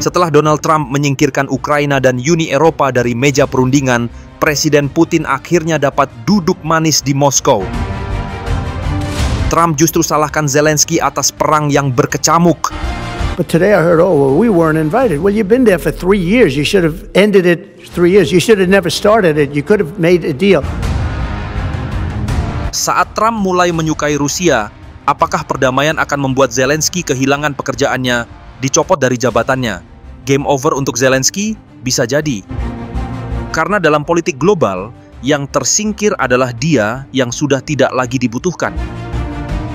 Setelah Donald Trump menyingkirkan Ukraina dan Uni Eropa dari meja perundingan, Presiden Putin akhirnya dapat duduk manis di Moskow. Trump justru salahkan Zelensky atas perang yang berkecamuk. But today I heard, oh, well, we weren't invited. Well, you've been there for 3 years. You should have ended it 3 years. You should have never started it. You could have made a deal. Saat Trump mulai menyukai Rusia, apakah perdamaian akan membuat Zelensky kehilangan pekerjaannya, dicopot dari jabatannya? Game over untuk Zelensky? Bisa jadi. Karena dalam politik global, yang tersingkir adalah dia yang sudah tidak lagi dibutuhkan.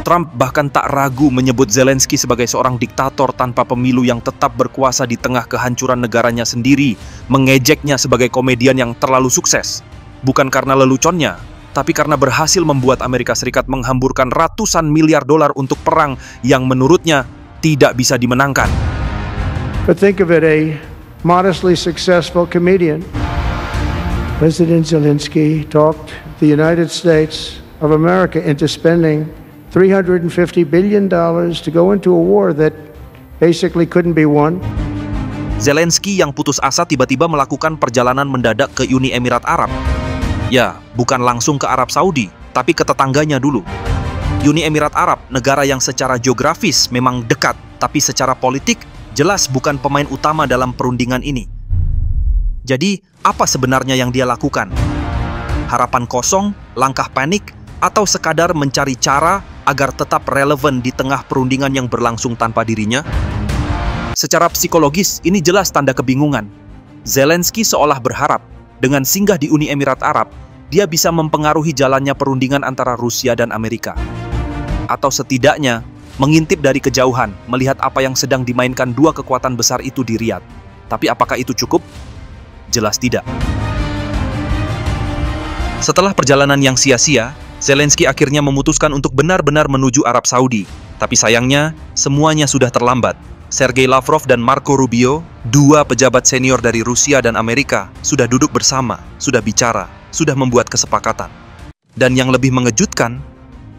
Trump bahkan tak ragu menyebut Zelensky sebagai seorang diktator tanpa pemilu yang tetap berkuasa di tengah kehancuran negaranya sendiri, mengejeknya sebagai komedian yang terlalu sukses. Bukan karena leluconnya, tapi karena berhasil membuat Amerika Serikat menghamburkan ratusan miliar dolar untuk perang yang menurutnya tidak bisa dimenangkan. But think of it, a modestly successful comedian. President Zelensky talked the United States of America into spending $350 billion to go into a war that basically couldn't be won. Zelensky yang putus asa tiba-tiba melakukan perjalanan mendadak ke Uni Emirat Arab. Ya, bukan langsung ke Arab Saudi, tapi ke tetangganya dulu. Uni Emirat Arab, negara yang secara geografis memang dekat, tapi secara politik jelas bukan pemain utama dalam perundingan ini. Jadi, apa sebenarnya yang dia lakukan? Harapan kosong, langkah panik, atau sekadar mencari cara agar tetap relevan di tengah perundingan yang berlangsung tanpa dirinya? Secara psikologis, ini jelas tanda kebingungan. Zelensky seolah berharap, dengan singgah di Uni Emirat Arab, dia bisa mempengaruhi jalannya perundingan antara Rusia dan Amerika. Atau setidaknya, mengintip dari kejauhan, melihat apa yang sedang dimainkan dua kekuatan besar itu di Riyadh. Tapi apakah itu cukup? Jelas tidak. Setelah perjalanan yang sia-sia, Zelensky akhirnya memutuskan untuk benar-benar menuju Arab Saudi. Tapi sayangnya, semuanya sudah terlambat. Sergei Lavrov dan Marco Rubio, dua pejabat senior dari Rusia dan Amerika, sudah duduk bersama, sudah bicara, sudah membuat kesepakatan. Dan yang lebih mengejutkan,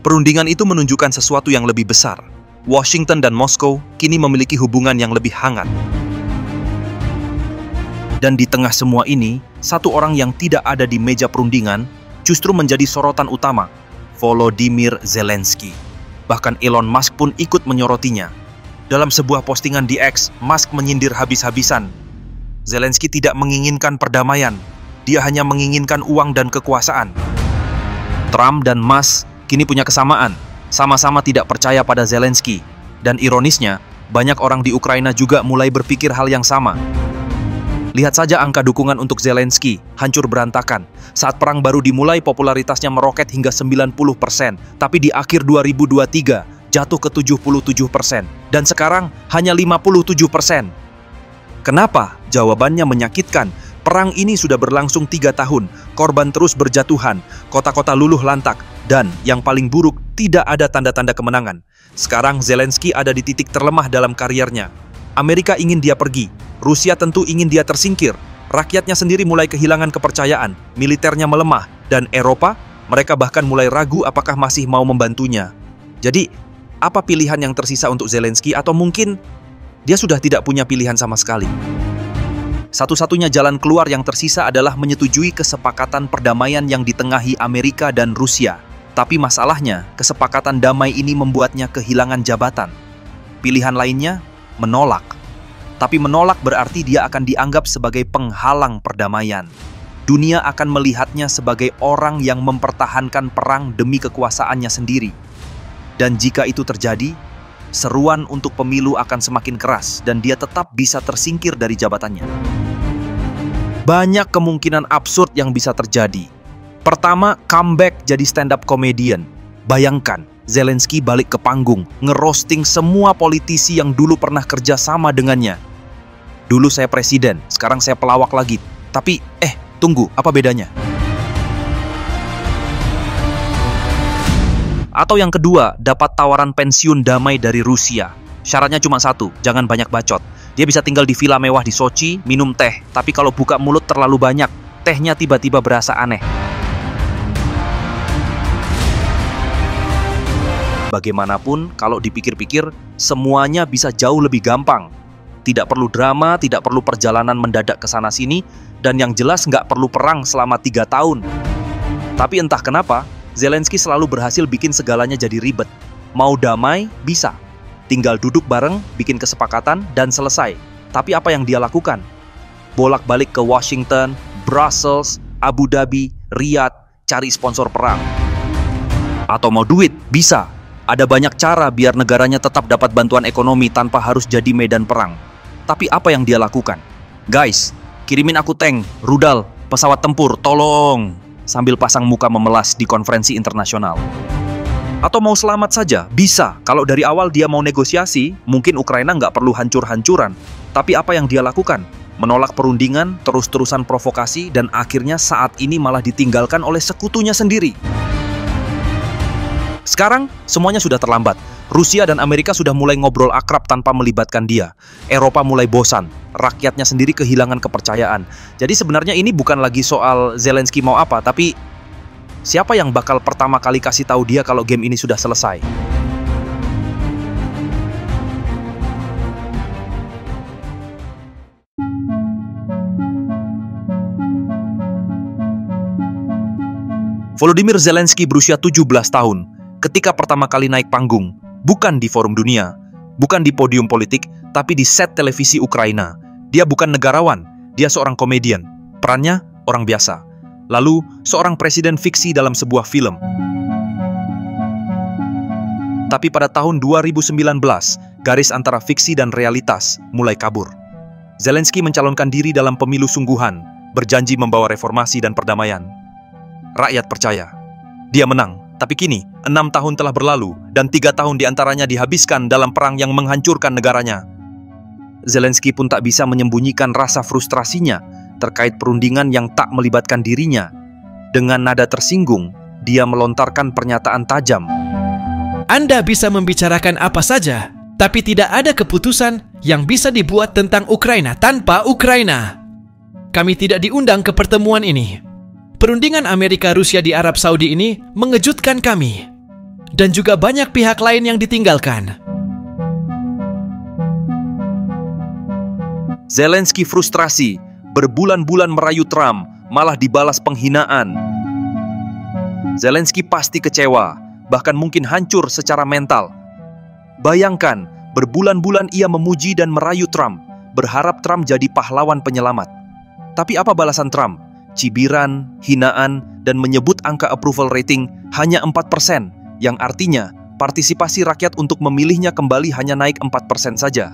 perundingan itu menunjukkan sesuatu yang lebih besar. Washington dan Moskow kini memiliki hubungan yang lebih hangat. Dan di tengah semua ini, satu orang yang tidak ada di meja perundingan justru menjadi sorotan utama, Volodymyr Zelensky. Bahkan Elon Musk pun ikut menyorotinya. Dalam sebuah postingan di X, Musk menyindir habis-habisan. Zelensky tidak menginginkan perdamaian, dia hanya menginginkan uang dan kekuasaan. Trump dan Musk kini punya kesamaan, sama-sama tidak percaya pada Zelensky. Dan ironisnya, banyak orang di Ukraina juga mulai berpikir hal yang sama. Lihat saja angka dukungan untuk Zelensky, hancur berantakan. Saat perang baru dimulai, popularitasnya meroket hingga 90%, tapi di akhir 2023, jatuh ke 77%, dan sekarang hanya 57%. Kenapa? Jawabannya menyakitkan. Perang ini sudah berlangsung 3 tahun, korban terus berjatuhan, kota-kota luluh lantak, dan yang paling buruk, tidak ada tanda-tanda kemenangan. Sekarang Zelensky ada di titik terlemah dalam karirnya. Amerika ingin dia pergi, Rusia tentu ingin dia tersingkir, rakyatnya sendiri mulai kehilangan kepercayaan, militernya melemah, dan Eropa, mereka bahkan mulai ragu apakah masih mau membantunya. Jadi, apa pilihan yang tersisa untuk Zelensky, atau mungkin dia sudah tidak punya pilihan sama sekali? Satu-satunya jalan keluar yang tersisa adalah menyetujui kesepakatan perdamaian yang ditengahi Amerika dan Rusia. Tapi masalahnya, kesepakatan damai ini membuatnya kehilangan jabatan. Pilihan lainnya, menolak. Tapi menolak berarti dia akan dianggap sebagai penghalang perdamaian. Dunia akan melihatnya sebagai orang yang mempertahankan perang demi kekuasaannya sendiri. Dan jika itu terjadi, seruan untuk pemilu akan semakin keras dan dia tetap bisa tersingkir dari jabatannya. Banyak kemungkinan absurd yang bisa terjadi. Pertama, comeback jadi stand-up comedian. Bayangkan, Zelensky balik ke panggung, ngerosting semua politisi yang dulu pernah kerja sama dengannya. Dulu saya presiden, sekarang saya pelawak lagi. Tapi, tunggu, apa bedanya? Atau yang kedua, dapat tawaran pensiun damai dari Rusia. Syaratnya cuma satu, jangan banyak bacot. Dia bisa tinggal di villa mewah di Sochi, minum teh. Tapi kalau buka mulut terlalu banyak, tehnya tiba-tiba berasa aneh. Bagaimanapun, kalau dipikir-pikir, semuanya bisa jauh lebih gampang. Tidak perlu drama, tidak perlu perjalanan mendadak ke sana-sini, dan yang jelas nggak perlu perang selama 3 tahun. Tapi entah kenapa, Zelensky selalu berhasil bikin segalanya jadi ribet. Mau damai, bisa. Tinggal duduk bareng, bikin kesepakatan, dan selesai. Tapi apa yang dia lakukan? Bolak-balik ke Washington, Brussels, Abu Dhabi, Riyadh, cari sponsor perang. Atau mau duit? Bisa. Ada banyak cara biar negaranya tetap dapat bantuan ekonomi tanpa harus jadi medan perang. Tapi apa yang dia lakukan? Guys, kirimin aku tank, rudal, pesawat tempur, tolong! Sambil pasang muka memelas di konferensi internasional. Atau mau selamat saja? Bisa. Kalau dari awal dia mau negosiasi, mungkin Ukraina nggak perlu hancur-hancuran. Tapi apa yang dia lakukan? Menolak perundingan, terus-terusan provokasi, dan akhirnya saat ini malah ditinggalkan oleh sekutunya sendiri. Sekarang, semuanya sudah terlambat. Rusia dan Amerika sudah mulai ngobrol akrab tanpa melibatkan dia. Eropa mulai bosan. Rakyatnya sendiri kehilangan kepercayaan. Jadi sebenarnya ini bukan lagi soal Zelensky mau apa, tapi siapa yang bakal pertama kali kasih tahu dia kalau game ini sudah selesai? Volodymyr Zelensky berusia 17 tahun ketika pertama kali naik panggung. Bukan di forum dunia, bukan di podium politik, tapi di set televisi Ukraina. Dia bukan negarawan, dia seorang komedian. Perannya orang biasa. Lalu, seorang presiden fiksi dalam sebuah film. Tapi pada tahun 2019, garis antara fiksi dan realitas mulai kabur. Zelensky mencalonkan diri dalam pemilu sungguhan, berjanji membawa reformasi dan perdamaian. Rakyat percaya. Dia menang. Tapi kini, 6 tahun telah berlalu dan 3 tahun diantaranya dihabiskan dalam perang yang menghancurkan negaranya. Zelensky pun tak bisa menyembunyikan rasa frustrasinya terkait perundingan yang tak melibatkan dirinya. Dengan nada tersinggung, dia melontarkan pernyataan tajam. Anda bisa membicarakan apa saja, tapi tidak ada keputusan yang bisa dibuat tentang Ukraina tanpa Ukraina. Kami tidak diundang ke pertemuan ini. Perundingan Amerika-Rusia di Arab Saudi ini mengejutkan kami. Dan juga banyak pihak lain yang ditinggalkan. Zelensky frustrasi, berbulan-bulan merayu Trump, malah dibalas penghinaan. Zelensky pasti kecewa, bahkan mungkin hancur secara mental. Bayangkan, berbulan-bulan ia memuji dan merayu Trump, berharap Trump jadi pahlawan penyelamat. Tapi apa balasan Trump? Cibiran, hinaan, dan menyebut angka approval rating hanya 4%, yang artinya partisipasi rakyat untuk memilihnya kembali hanya naik 4% saja.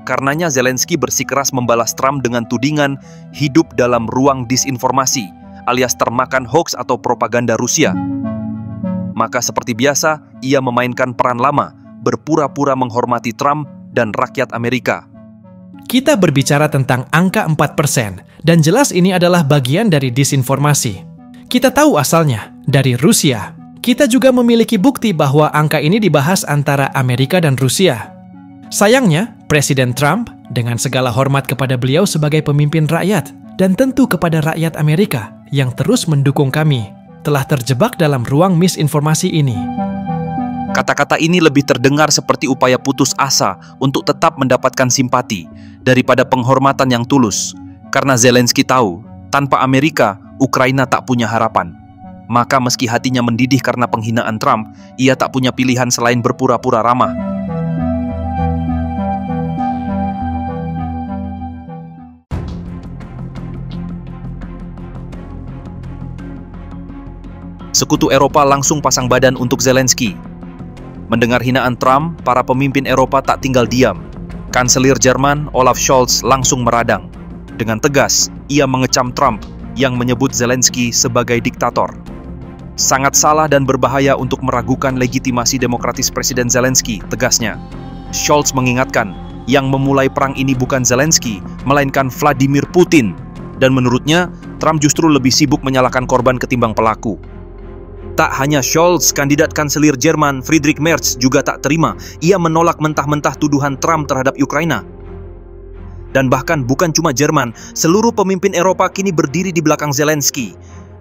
Karenanya Zelensky bersikeras membalas Trump dengan tudingan hidup dalam ruang disinformasi, alias termakan hoax atau propaganda Rusia. Maka seperti biasa, ia memainkan peran lama, berpura-pura menghormati Trump dan rakyat Amerika. Kita berbicara tentang angka 4%, dan jelas ini adalah bagian dari disinformasi. Kita tahu asalnya, dari Rusia. Kita juga memiliki bukti bahwa angka ini dibahas antara Amerika dan Rusia. Sayangnya, Presiden Trump, dengan segala hormat kepada beliau sebagai pemimpin rakyat, dan tentu kepada rakyat Amerika yang terus mendukung kami, telah terjebak dalam ruang misinformasi ini. Kata-kata ini lebih terdengar seperti upaya putus asa untuk tetap mendapatkan simpati daripada penghormatan yang tulus. Karena Zelensky tahu, tanpa Amerika, Ukraina tak punya harapan. Maka meski hatinya mendidih karena penghinaan Trump, ia tak punya pilihan selain berpura-pura ramah. Sekutu Eropa langsung pasang badan untuk Zelensky. Mendengar hinaan Trump, para pemimpin Eropa tak tinggal diam. Kanselir Jerman Olaf Scholz langsung meradang. Dengan tegas, ia mengecam Trump yang menyebut Zelensky sebagai diktator. Sangat salah dan berbahaya untuk meragukan legitimasi demokratis Presiden Zelensky, tegasnya. Scholz mengingatkan, yang memulai perang ini bukan Zelensky, melainkan Vladimir Putin. Dan menurutnya, Trump justru lebih sibuk menyalahkan korban ketimbang pelaku. Tak hanya Scholz, kandidat kanselir Jerman Friedrich Merz juga tak terima. Ia menolak mentah-mentah tuduhan Trump terhadap Ukraina. Dan bahkan bukan cuma Jerman, seluruh pemimpin Eropa kini berdiri di belakang Zelensky.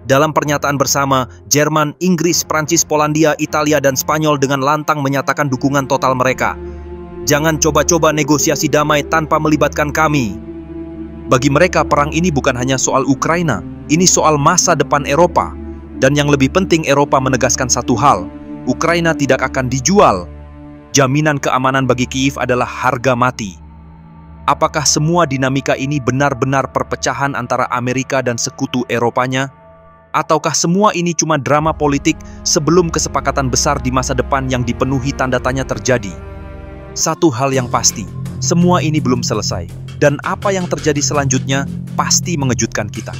Dalam pernyataan bersama, Jerman, Inggris, Prancis, Polandia, Italia, dan Spanyol dengan lantang menyatakan dukungan total mereka. Jangan coba-coba negosiasi damai tanpa melibatkan kami. Bagi mereka, perang ini bukan hanya soal Ukraina, ini soal masa depan Eropa. Dan yang lebih penting, Eropa menegaskan satu hal, Ukraina tidak akan dijual. Jaminan keamanan bagi Kyiv adalah harga mati. Apakah semua dinamika ini benar-benar perpecahan antara Amerika dan sekutu Eropanya? Ataukah semua ini cuma drama politik sebelum kesepakatan besar di masa depan yang dipenuhi tanda tanya terjadi? Satu hal yang pasti, semua ini belum selesai. Dan apa yang terjadi selanjutnya pasti mengejutkan kita.